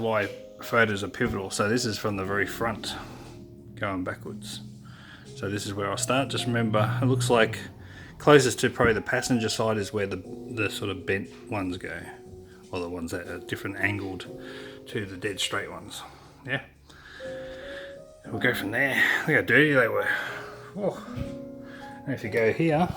why photos are pivotal. So this is from the very front, going backwards. So this is where I'll start. Just remember, it looks like closest to probably the passenger side is where the sort of bent ones go, or the ones that are different angled to the dead straight ones. Yeah. We'll go from there. Look how dirty they were. Oh. And if you go here,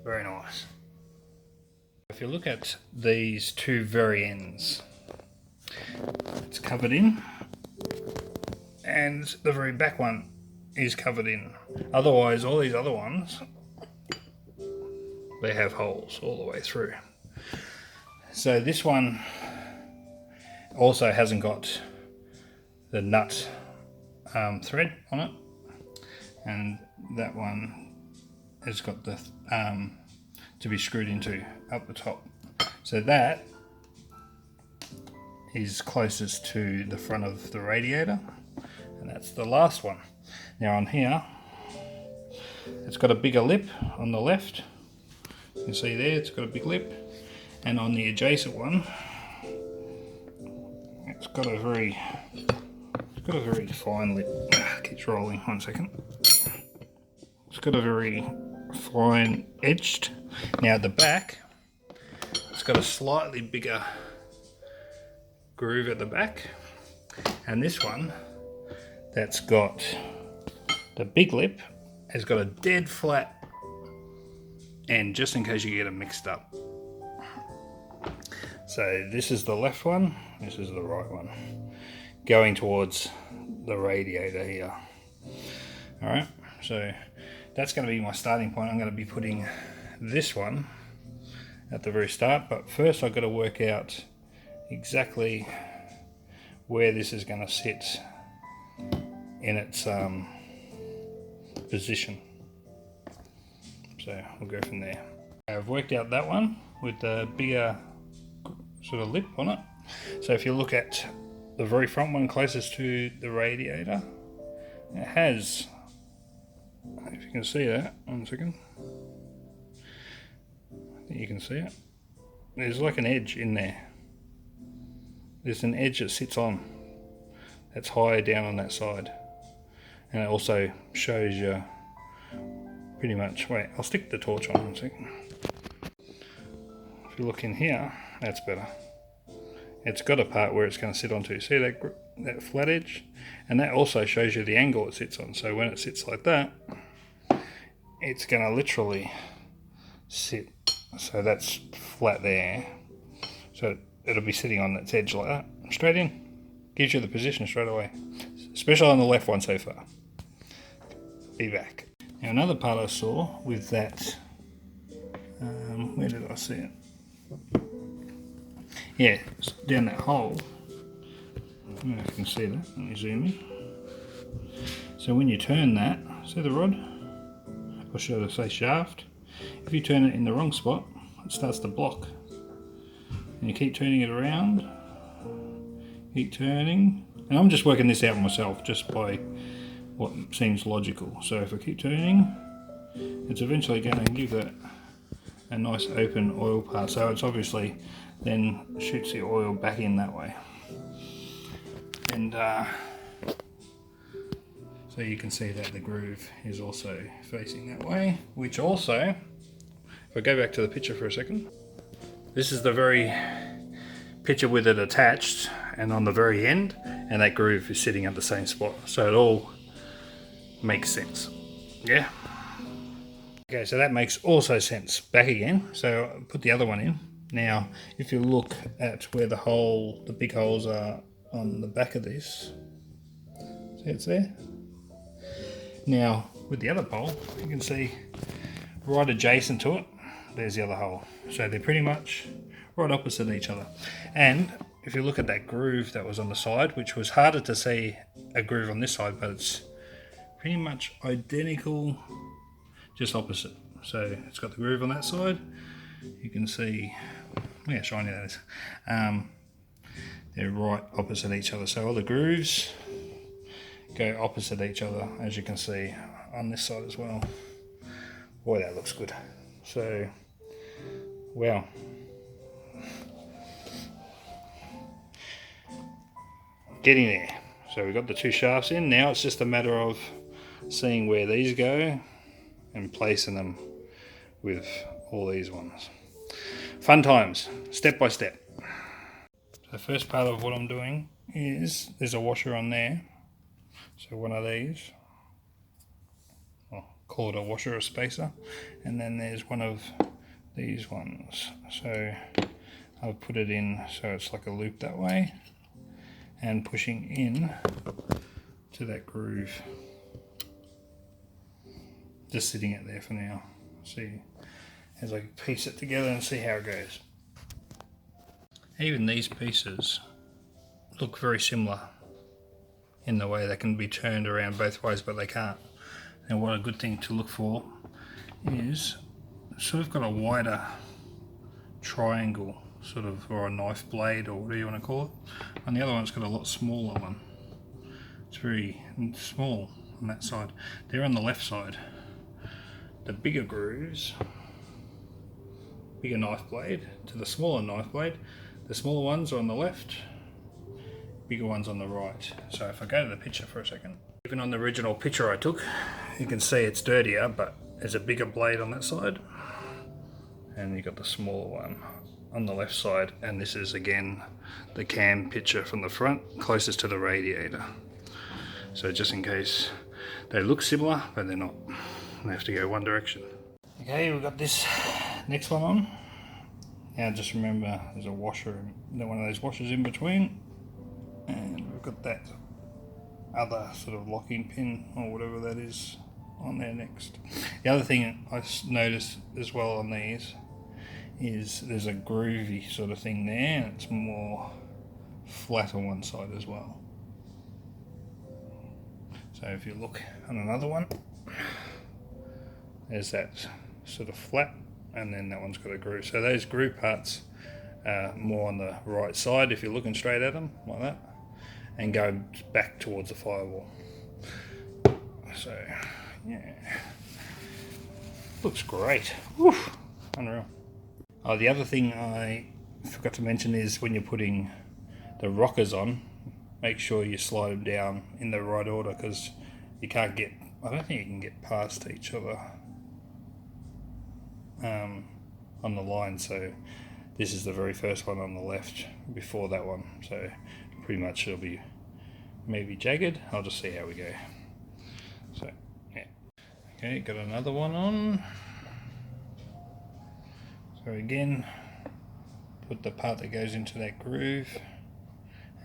very nice. If you look at these two very ends, it's covered in, and the very back one is covered in. Otherwise, all these other ones, they have holes all the way through. So this one also hasn't got the nut thread on it, and that one has got the to be screwed into up the top. So that is closest to the front of the radiator, and that's the last one. Now on here, it's got a bigger lip on the left. You can see there, it's got a big lip, and on the adjacent one, it's got a very fine lip. It keeps rolling. 1 second. It's got a very fine edged. Now at the back, it's got a slightly bigger groove at the back, and this one that's got the big lip has got a dead flat end, just in case you get them mixed up. So this is the left one, this is the right one, going towards the radiator here. Alright, so that's going to be my starting point. I'm going to be putting this one at the very start, but first I've got to work out exactly where this is going to sit in its position. So we'll go from there. I've worked out that one with the bigger sort of lip on it. So if you look at the very front one closest to the radiator, it has, if you can see that, 1 second, I think you can see it, there's like an edge in there. There's an edge that sits on, that's higher down on that side, and it also shows you pretty much, wait, I'll stick the torch on 1 second. If you look in here, that's better. It's got a part where it's going to sit onto. See that flat edge? And that also shows you the angle it sits on. So when it sits like that, it's going to literally sit. So that's flat there. So it'll be sitting on its edge like that. Straight in. Gives you the position straight away. Especially on the left one so far. Be back. Now another part I saw with that, where did I see it? Yeah, it's down that hole. I don't know if you can see that. Let me zoom in. So when you turn that, see the rod? Or should I say shaft? If you turn it in the wrong spot, it starts to block. And you keep turning it around, keep turning. And I'm just working this out myself, just by what seems logical. So if I keep turning, it's eventually going to give it a nice open oil path. So it's obviously then shoots the oil back in that way. And so you can see that the groove is also facing that way, which also, if I go back to the picture for a second, this is the very picture with it attached and on the very end, and that groove is sitting at the same spot. So it all makes sense. Yeah. Okay, so that makes also sense. Back again, so I'll put the other one in. Now, if you look at where the big holes are on the back of this, see it's there? Now, with the other pole, you can see right adjacent to it, there's the other hole. So they're pretty much right opposite each other. And if you look at that groove that was on the side, which was harder to see a groove on this side, but it's pretty much identical, just opposite. So it's got the groove on that side. You can see, look how shiny that is. They're right opposite each other. So all the grooves go opposite each other, as you can see on this side as well. Boy, that looks good. So, wow. getting there. So we've got the two shafts in. Now it's just a matter of seeing where these go and placing them with all these ones. Fun times, step by step. The first part of what I'm doing is there's a washer on there. So one of these, I'll call it a washer or spacer, and then there's one of these ones. So I'll put it in so it's like a loop that way and pushing in to that groove. Just sitting it there for now. See, as I piece it together and see how it goes. Even these pieces look very similar in the way they can be turned around both ways, but they can't. And what a good thing to look for is sort of got a wider triangle, sort of, or a knife blade, or whatever you want to call it. And the other one's got a lot smaller one. It's very small on that side. They're on the left side. The bigger grooves, bigger knife blade to the smaller knife blade. The smaller ones are on the left, bigger ones on the right. So if I go to the picture for a second, even on the original picture I took, you can see it's dirtier, but there's a bigger blade on that side. And you've got the smaller one on the left side. And this is again the cam picture from the front, closest to the radiator. So just in case they look similar, but they're not. They have to go one direction. Okay, we've got this next one on. Now just remember there's a washer, one of those washers in between, and we've got that other sort of locking pin or whatever that is on there next. The other thing I noticed as well on these is there's a groovy sort of thing there, and it's more flat on one side as well. So if you look on another one, there's that sort of flat, and then that one's got a groove. So those groove parts are more on the right side if you're looking straight at them like that, and go back towards the firewall. So yeah, looks great. Woof. Unreal. Oh, the other thing I forgot to mention is when you're putting the rockers on, make sure you slide them down in the right order, because you can't get, I don't think you can get past each other on the line. So this is the very first one on the left before that one, so pretty much it'll be maybe jagged. I'll just see how we go. So yeah, okay, got another one on. So again, put the part that goes into that groove,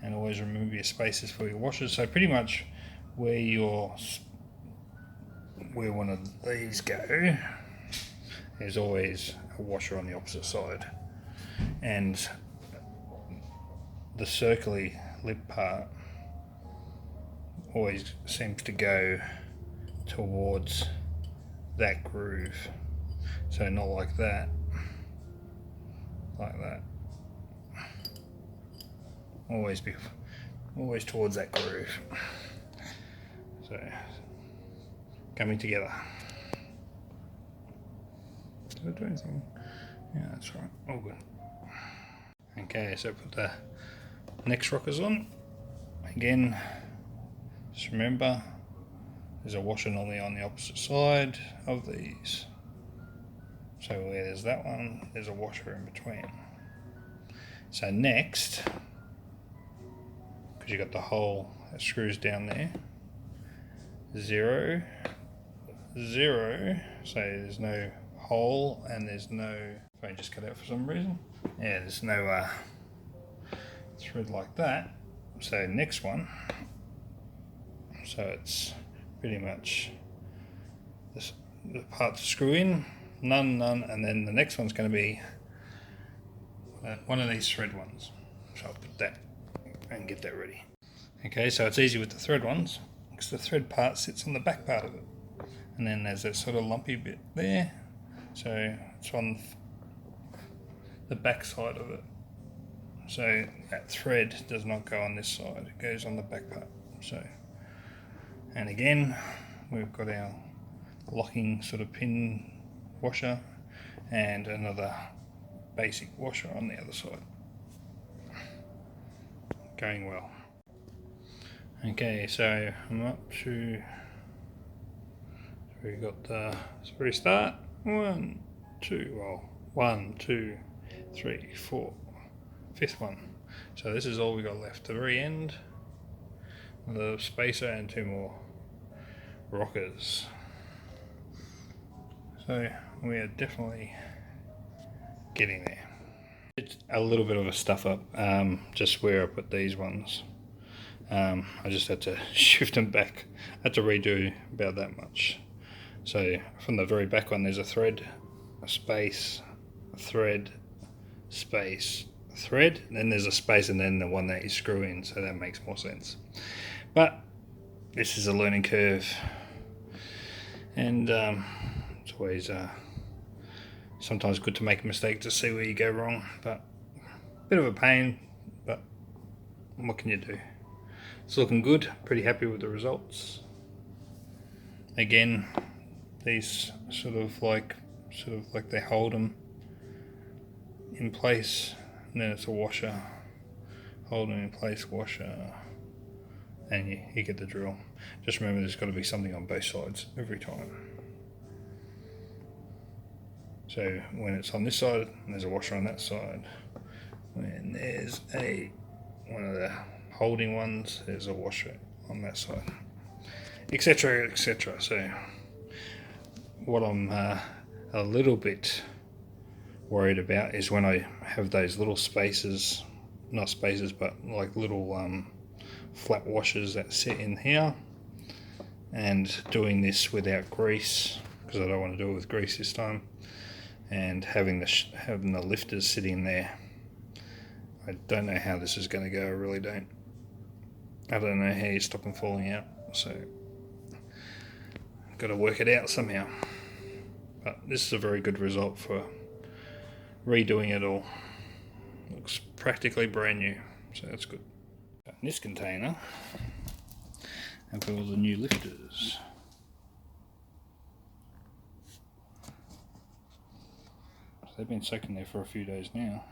and always remove your spaces for your washers. So pretty much where one of these go, there's always a washer on the opposite side, and the circly lip part always seems to go towards that groove. So not like that, like that. Always towards that groove. So coming together. Did I do anything? Yeah, that's right. All good. Okay, so put the next rockers on. Again, just remember there's a washer normally on the opposite side of these. So where there's that one, there's a washer in between. So next, because you got the hole that screws down there, 0, 0, so there's no hole, and there's no, phone just cut out for some reason. Yeah, there's no thread like that. So next one, so it's pretty much this, the part to screw in, none, and then the next one's going to be one of these thread ones. So I'll put that and get that ready. Okay, so it's easy with the thread ones because the thread part sits on the back part of it, and then there's that sort of lumpy bit there, so it's on the back side of it. So that thread does not go on this side, it goes on the back part. So, and again, we've got our locking sort of pin washer and another basic washer on the other side. Going well. Okay, so I'm up to, so we got the very start, 1, 2, 3, 4, fifth one. So this is all we got left. The very end, the spacer and 2 more rockers. So we are definitely getting there. It's a little bit of a stuff up, just where I put these ones. I just had to shift them back. I had to redo about that much. So from the very back one, there's a thread, a space, a thread, space, thread, and then there's a space, and then the one that you screw in, so that makes more sense. But this is a learning curve, and it's always sometimes good to make a mistake to see where you go wrong, but a bit of a pain, but what can you do? It's looking good, pretty happy with the results. Again, these sort of like they hold them in place, and then it's a washer, hold them in place, washer, and you get the drill. Just remember there's got to be something on both sides every time. So when it's on this side, there's a washer on that side. When there's one of the holding ones, there's a washer on that side, etc, etc. So what I'm a little bit worried about is when I have those little spaces, not spaces, but like little flat washers that sit in here, and doing this without grease, because I don't want to do it with grease this time, and having the lifters sitting there. I don't know how this is going to go, I really don't. I don't know how you stop them falling out, so I've got to work it out somehow. But this is a very good result for redoing it all. Looks practically brand new, so that's good. In this container, I've got all the new lifters. So they've been soaking there for a few days now.